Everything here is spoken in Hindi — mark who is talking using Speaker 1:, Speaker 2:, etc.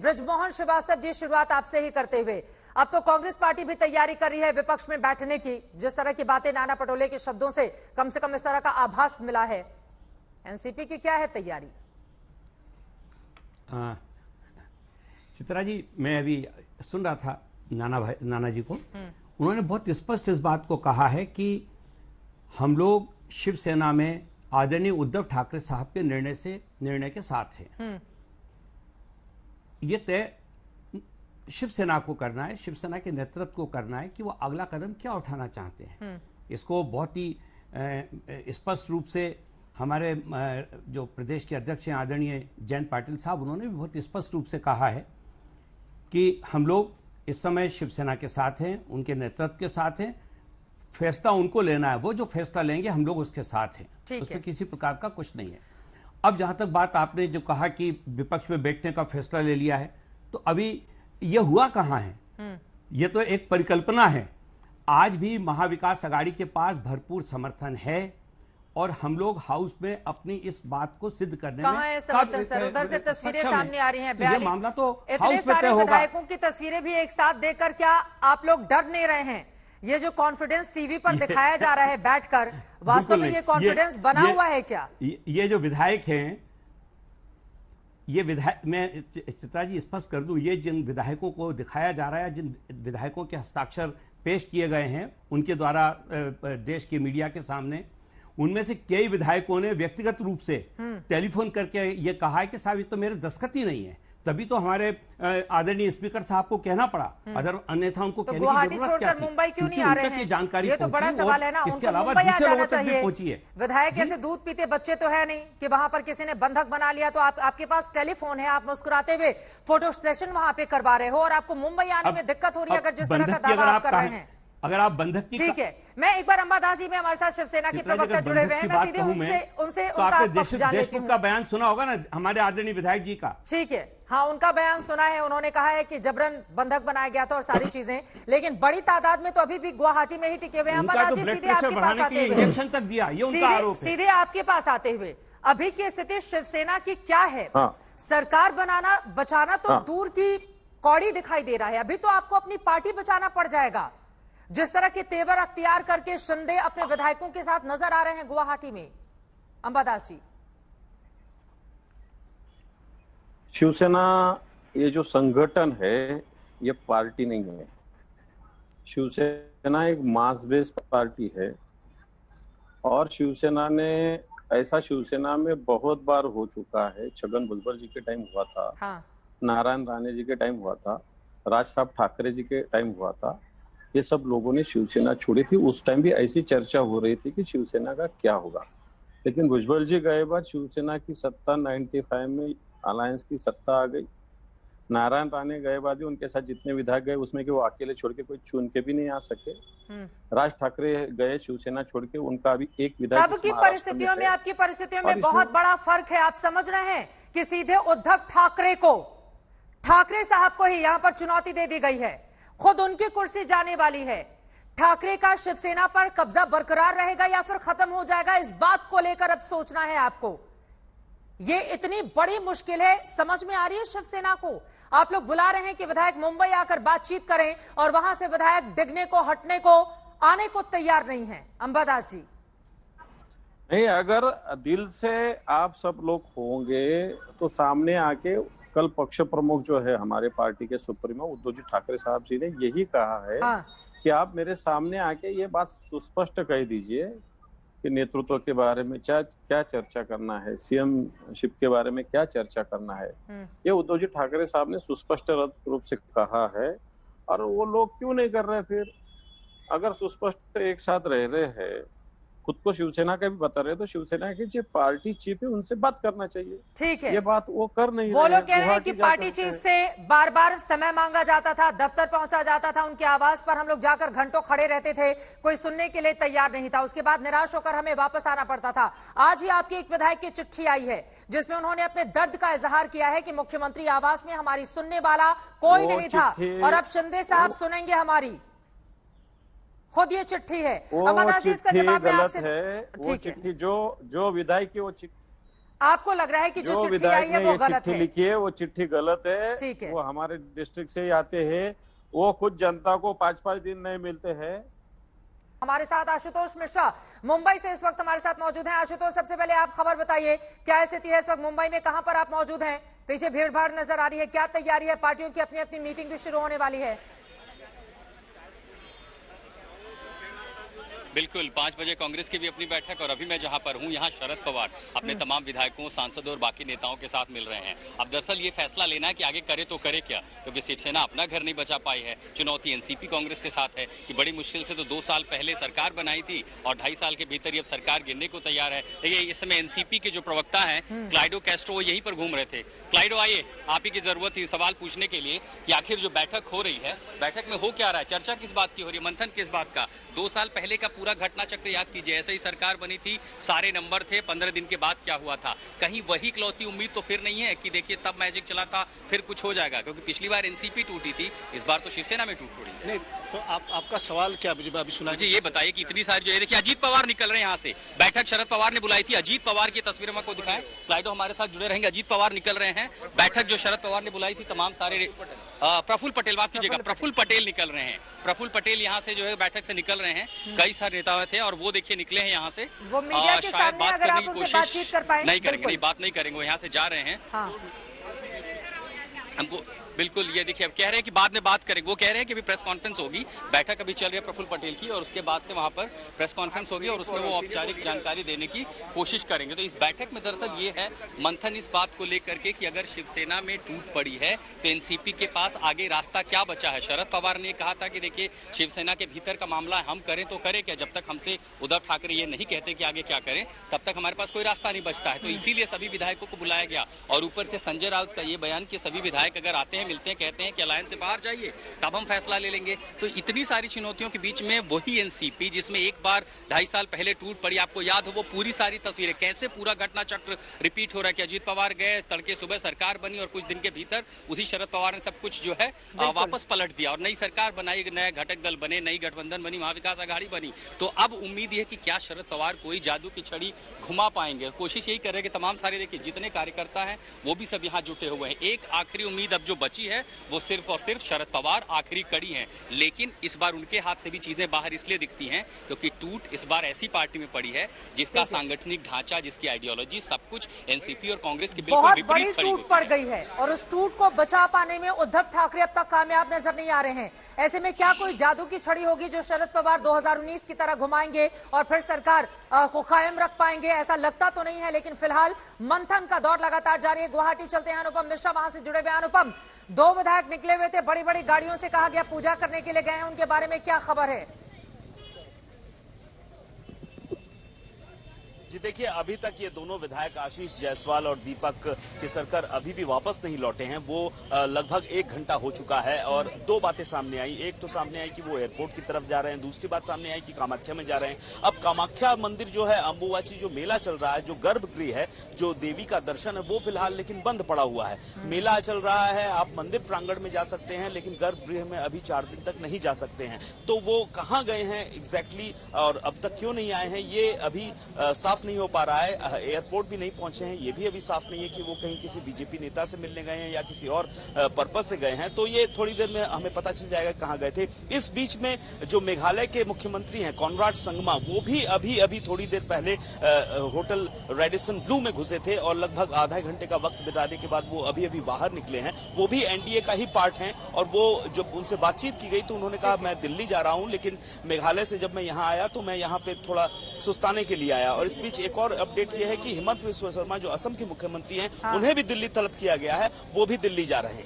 Speaker 1: बृजमोहन श्रीवास्तव जी, शुरुआत आपसे ही करते हुए, अब तो कांग्रेस पार्टी भी तैयारी कर रही है विपक्ष में बैठने की। जिस तरह की बातें नाना पटोले के शब्दों से कम इस तरह का आभास मिला है, एनसीपी की क्या है तैयारी?
Speaker 2: चित्रा जी, मैं अभी सुन रहा था नाना जी को। उन्होंने बहुत स्पष्ट इस बात को कहा है कि हम लोग शिवसेना में आदरणीय उद्धव ठाकरे साहब के निर्णय के साथ हैं। ये तय शिवसेना को करना है, शिवसेना के नेतृत्व को करना है कि वो अगला कदम क्या उठाना चाहते हैं। इसको बहुत ही स्पष्ट रूप से हमारे जो प्रदेश के अध्यक्ष हैं आदरणीय जयंत पाटिल साहब, उन्होंने भी बहुत स्पष्ट रूप से कहा है कि हम लोग इस समय शिवसेना के साथ हैं, उनके नेतृत्व के साथ हैं। फैसला उनको लेना है, वो जो फैसला लेंगे हम लोग उसके साथ हैं, उसमें किसी प्रकार का कुछ नहीं है। अब जहां तक बात आपने जो कहा कि विपक्ष में बैठने का फैसला ले लिया है, तो अभी ये हुआ कहां है? ये तो एक परिकल्पना है। आज भी महाविकास अघाड़ी के पास भरपूर समर्थन है और हम लोग हाउस में अपनी इस बात को सिद्ध करने में
Speaker 1: समर्थन सर, उधर से तस्वीरें सामने आ रही हैं।
Speaker 2: तो ये मामला तो
Speaker 1: हाउस में तय होगा। विधायकों की तस्वीरें भी एक साथ देखकर क्या आप लोग डर नहीं रहे हैं? ये जो कॉन्फिडेंस टीवी पर दिखाया जा रहा है बैठकर, वास्तव में ये कॉन्फिडेंस बना हुआ है क्या?
Speaker 2: ये जो विधायक हैं, ये विधायक, मैं चित्रा जी स्पष्ट कर दूं, ये जिन विधायकों को दिखाया जा रहा है, जिन विधायकों के हस्ताक्षर पेश किए गए हैं उनके द्वारा देश के मीडिया के सामने, उनमें से कई विधायकों ने व्यक्तिगत रूप से टेलीफोन करके ये कहा है कि साहब ये तो मेरे दस्तखत ही नहीं है। तभी तो हमारे आदरणीय स्पीकर साहब को कहना पड़ा, अदर अन्यथा उनको कहने की जरूरत क्या थी?
Speaker 1: मुंबई क्यों नहीं आ रहे हैं?
Speaker 2: जानकारी
Speaker 1: ये तो बड़ा सवाल है ना।
Speaker 2: इसके अलावा दूसरे लोगों तक भी पहुंची है।
Speaker 1: विधायक ऐसे दूध पीते बच्चे तो है नहीं कि वहां पर किसी ने बंधक बना लिया तो आपके पास टेलीफोन है, आप मुस्कुराते हुए फोटो सेशन वहां पे करवा रहे हो और आपको मुंबई आने में दिक्कत हो रही है अगर जिस तरह का दावा आप कर रहे हैं।
Speaker 2: अगर आप बंधक की,
Speaker 1: ठीक है, मैं एक बार अंबादास जी में हमारे साथ शिवसेना के प्रवक्ता जुड़े हुए हैं, मैं सीधे उनसे
Speaker 2: तो आपने देशमुख का बयान सुना होगा ना, हमारे आदरणीय विधायक जी का।
Speaker 1: ठीक है, हाँ, उनका बयान सुना है। उन्होंने कहा है कि जबरन बंधक बनाया गया था और सारी चीजें, लेकिन बड़ी तादाद में तो अभी भी गुवाहाटी में ही टिके हुए हैं। अंबादास जी, सीधे आपके पास आते हुए,
Speaker 2: इंजेक्शन तक दिया, ये उनका आरोप है।
Speaker 1: सीधे आपके पास आते हुए, अभी की स्थिति शिवसेना की क्या है? सरकार बचाना तो दूर की कौड़ी दिखाई दे रहा है, अभी तो आपको अपनी पार्टी बचाना पड़ जाएगा। जिस तरह के तेवर अख्तियार करके शिंदे अपने विधायकों के साथ नजर आ रहे हैं गुवाहाटी में, अंबादास जी।
Speaker 3: शिवसेना ये जो संगठन है ये पार्टी नहीं है। शिवसेना एक मास बेस्ड पार्टी है और शिवसेना में बहुत बार हो चुका है। छगन भुजबल जी के टाइम हुआ था, हाँ। नारायण राणे जी के टाइम हुआ था, राज साहब ठाकरे जी के टाइम हुआ था। ये सब लोगों ने शिवसेना छोड़ी थी। उस टाइम भी ऐसी चर्चा हो रही थी कि शिवसेना का क्या होगा, लेकिन भुजबल जी गए बाद शिवसेना की सत्ता 95 में अलायंस की सत्ता आ गई। नारायण राणे गए बाद भी उनके साथ जितने विधायक गए उसमें कि वो अकेले छोड़ के कोई चुन के भी नहीं आ सके। राज ठाकरे गए शिवसेना छोड़ के, उनका अभी एक विधायक
Speaker 1: तब की परिस्थितियों में आपकी परिस्थितियों में बहुत बड़ा फर्क है। आप समझ रहे हैं कि सीधे उद्धव ठाकरे साहब को ही यहां पर चुनौती दे दी गई है, खुद उनकी कुर्सी जाने वाली है। ठाकरे का शिवसेना पर कब्जा बरकरार रहेगा या फिर खत्म हो जाएगा, इस बात को लेकर अब सोचना है आपको। ये इतनी बड़ी मुश्किल है, समझ में आ रही है शिवसेना को? आप लोग बुला रहे हैं कि विधायक मुंबई आकर बातचीत करें और वहां से विधायक डिगने को, हटने को, आने को तैयार नहीं है। अंबादास जी,
Speaker 3: नहीं, अगर दिल से आप सब लोग होंगे तो सामने आके, कल पक्ष प्रमुख जो है हमारे पार्टी के सुप्रीमो उद्धव जी ठाकरे साहब जी ने यही कहा है, हाँ। कि आप मेरे सामने आके ये बात सुस्पष्ट कह दीजिए कि नेतृत्व के बारे में क्या चर्चा करना है, सीएम शिप के बारे में क्या चर्चा करना है। ये उद्धव जी ठाकरे साहब ने सुस्पष्ट रूप से कहा है। और वो लोग क्यों नहीं कर रहे? फिर अगर सुस्पष्ट एक साथ रह रहे हैं, खुद को शिवसेना का भी बता रहे, तो शिवसेना की जो पार्टी चीफ है उनसे बात करना चाहिए।
Speaker 1: ठीक है,
Speaker 3: ये बात वो कर नहीं रहे।
Speaker 1: वो लोग कह रहे हैं कि पार्टी चीफ से बार बार समय मांगा जाता था, दफ्तर पहुंचा जाता था, उनके आवास पर हम लोग जाकर घंटों खड़े रहते थे, कोई सुनने के लिए तैयार नहीं था। उसके बाद निराश होकर हमें वापस आना पड़ता था। आज ही आपकी एक विधायक की चिट्ठी आई है जिसमें उन्होंने अपने दर्द का इजहार किया है कि मुख्यमंत्री आवास में हमारी सुनने वाला कोई नहीं था और अब शिंदे साहब सुनेंगे हमारी। खुद ये चिट्ठी है।
Speaker 3: वो चिट्ठी गलत है। वो चिट्ठी जो विधायक की वो चिट्ठी,
Speaker 1: आपको लग रहा है कि जो चिट्ठी आई
Speaker 3: विधायक
Speaker 1: है
Speaker 3: ने
Speaker 1: वो
Speaker 3: ये
Speaker 1: गलत
Speaker 3: चिट्ठी
Speaker 1: है?
Speaker 3: लिखी है वो चिट्ठी गलत है।
Speaker 1: ठीक है।
Speaker 3: वो हमारे डिस्ट्रिक्ट से ही आते हैं, वो खुद जनता को 5-5 दिन नहीं मिलते हैं।
Speaker 1: हमारे साथ आशुतोष मिश्रा मुंबई से इस वक्त हमारे साथ मौजूद हैं। आशुतोष, सबसे पहले आप खबर बताइए, क्या स्थिति है इस वक्त मुंबई में, कहां पर आप मौजूद हैं? पीछे भीड़ भाड़ नजर आ रही है, क्या तैयारी है? पार्टियों की अपनी अपनी मीटिंग भी शुरू होने वाली है।
Speaker 4: बिल्कुल 5 बजे कांग्रेस की भी अपनी बैठक, और अभी मैं जहां पर हूं यहां शरद पवार अपने तमाम विधायकों, सांसदों और बाकी नेताओं के साथ मिल रहे हैं। अब दरअसल ये फैसला लेना है कि आगे करे तो करे क्या, क्योंकि शिवसेना अपना घर नहीं बचा पाई है। चुनौती एनसीपी कांग्रेस के साथ है कि बड़ी मुश्किल से तो 2 साल पहले सरकार बनाई थी और 2.5 साल के भीतर ही अब सरकार गिरने को तैयार है। देखिए इस समय एनसीपी के जो प्रवक्ता है क्लाइडो कैस्ट्रो, वो यहीं पर घूम रहे थे। क्लाइडो आइए, आप ही की जरूरत थी सवाल पूछने के लिए कि आखिर जो बैठक हो रही है, बैठक में हो क्या रहा है, चर्चा किस बात की हो रही है, मंथन किस बात का? 2 साल पहले का पूरा घटना चक्र याद कीजिए। ऐसे ही सरकार बनी थी, सारे नंबर थे, 15 दिन के बाद क्या हुआ था? कहीं वही इकलौती उम्मीद तो फिर नहीं है कि देखिए तब मैजिक चला था फिर कुछ हो जाएगा, क्योंकि पिछली बार एनसीपी टूटी थी, इस बार तो शिवसेना में टूट पड़ी।
Speaker 5: नहीं तो आपका सवाल क्या मुझे अभी सुना?
Speaker 4: मुझे ये बताइए कि इतनी सारी जो देखिए अजीत पवार निकल रहे हैं यहाँ से, बैठक शरद पवार ने बुलाई थी। अजीत पवार की तस्वीर हम आपको दिखाएं, क्लाइडो हमारे साथ जुड़े रहेंगे। अजीत पवार निकल रहे हैं, बैठक जो शरद पवार ने बुलाई थी, तमाम सारे प्रफुल्ल पटेल, माफ कीजिएगा, प्रफुल्ल पटेल निकल रहे हैं। प्रफुल्ल पटेल यहाँ से जो है बैठक से निकल रहे हैं, कई सारे नेता थे और वो देखिए निकले हैं यहाँ से।
Speaker 1: वो मीडिया के
Speaker 4: शायद
Speaker 1: सामने
Speaker 4: बात
Speaker 1: अगर
Speaker 4: करने
Speaker 1: आप
Speaker 4: की
Speaker 1: उनसे बातचीत
Speaker 4: कोशिश
Speaker 1: कर पाएं,
Speaker 4: नहीं करेंगे,
Speaker 1: बिल्कुल।
Speaker 4: नहीं बात नहीं करेंगे, वो यहाँ से जा रहे हैं।
Speaker 1: हाँ।
Speaker 4: हमको बिल्कुल ये देखिए, अब कह रहे हैं कि बाद में बात करेंगे, वो कह रहे हैं कि अभी प्रेस कॉन्फ्रेंस होगी, बैठक अभी चल रही है प्रफुल्ल पटेल की, और उसके बाद से वहां पर प्रेस कॉन्फ्रेंस होगी और उसमें वो औपचारिक जानकारी देने की कोशिश करेंगे। तो इस बैठक में दरअसल ये है मंथन इस बात को लेकर के कि अगर शिवसेना में टूट पड़ी है तो एनसीपी के पास आगे रास्ता क्या बचा है। शरद पवार ने कहा था कि देखिए शिवसेना के भीतर का मामला है, हम करें तो करें क्या, जब तक हमसे उद्धव ठाकरे ये नहीं कहते कि आगे क्या करें तब तक हमारे पास कोई रास्ता नहीं बचता है। तो इसीलिए सभी विधायकों को बुलाया गया, और ऊपर से संजय राउत का ये बयान कि सभी विधायक अगर आते हैं, मिलते हैं, कहते हैं कि अलायंस से बाहर जाइए तब हम फैसला ले लेंगे। तो इतनी सारी चुनौतियों के बीच में वही एनसीपी जिसमें एक बार 2.5 साल पहले टूट पड़ी, आपको याद हो वो पूरी सारी तस्वीरें, कैसे पूरा घटना चक्र रिपीट हो रहा है कि अजीत पवार गए, तड़के सुबह सरकार बनी और कुछ दिन के भीतर उसी शरद पवार ने सब कुछ जो है वापस पलट दिया और नई सरकार बनाई, नए घटक दल बने, नई गठबंधन बनी, महाविकास आघाड़ी बनी। तो अब उम्मीद है कि क्या शरद पवार कोई जादू की छड़ी घुमा पाएंगे। कोशिश यही कर रहे हैं कि तमाम सारे देखिए जितने कार्यकर्ता हैं वो भी सब यहाँ जुटे हुए हैं। एक आखिरी उम्मीद अब जो बची है वो सिर्फ और सिर्फ शरद पवार आखिरी कड़ी हैं, लेकिन इस बार उनके हाथ से भी चीजें बाहर इसलिए दिखती हैं क्योंकि टूट इस बार ऐसी पार्टी में पड़ी है जिसका सांगठनिक ढांचा, जिसकी आइडियोलॉजी, सब कुछ एनसीपी और कांग्रेस की बिल्कुल
Speaker 1: बहुत
Speaker 4: विपरीत
Speaker 1: बड़ी
Speaker 4: खड़ी
Speaker 1: टूट पड़ गई है और उस टूट को बचा पाने में उद्धव ठाकरे अब तक कामयाब नजर नहीं आ रहे हैं। ऐसे में क्या कोई जादू की छड़ी होगी जो शरद पवार 2019 की तरह घुमाएंगे और फिर सरकार को कायम रख पाएंगे? ऐसा लगता तो नहीं है, लेकिन फिलहाल मंथन का दौर लगातार जारी है। गुवाहाटी चलते हैं, अनुपम मिश्रा वहां से जुड़े हुए। अनुपम, 2 विधायक निकले हुए थे, बड़ी बड़ी गाड़ियों से कहा गया पूजा करने के लिए गए हैं, उनके बारे में क्या खबर है?
Speaker 5: जी देखिए, अभी तक ये दोनों विधायक आशीष जायसवाल और दीपक केसरकर अभी भी वापस नहीं लौटे हैं। वो लगभग 1 घंटा हो चुका है और 2 बातें सामने आई। एक तो सामने आई कि वो एयरपोर्ट की तरफ जा रहे हैं, दूसरी बात सामने आई कि कामाख्या में जा रहे हैं। अब कामाख्या मंदिर जो है, अंबुबाची जो मेला चल रहा है, जो गर्भगृह है, जो देवी का दर्शन है, वो फिलहाल लेकिन बंद पड़ा हुआ है। मेला चल रहा है, आप मंदिर प्रांगण में जा सकते हैं, लेकिन गर्भगृह में अभी 4 दिन तक नहीं जा सकते हैं। तो वो कहाँ गए हैं एग्जैक्टली और अब तक क्यों नहीं आए हैं, ये अभी साफ नहीं हो पा रहा है। एयरपोर्ट भी नहीं पहुंचे हैं, ये भी अभी साफ नहीं है कि वो कहीं किसी बीजेपी नेता से मिलने गए हैं या किसी और पर्पस से गए हैं। तो ये थोड़ी देर में हमें पता चल जाएगा कहां गए थे। इस बीच में जो मेघालय के मुख्यमंत्री हैं कॉनराड संगमा, वो भी अभी थोड़ी देर पहले होटल रेडिसन ब्लू में घुसे थे और लगभग आधा घंटे का वक्त बिताने के बाद वो अभी बाहर निकले हैं। वो भी एनडीए का ही पार्ट हैं और वो जब उनसे बातचीत की गई तो उन्होंने कहा मैं दिल्ली जा रहा हूं, लेकिन मेघालय से जब मैं यहाँ आया तो मैं यहाँ पे थोड़ा सुस्ताने के लिए आया। और इस बीच एक और अपडेट यह है कि हिमंत बिस्वा शर्मा जो असम के मुख्यमंत्री हैं, उन्हें भी दिल्ली तलब किया गया है, वो भी दिल्ली जा रहे हैं।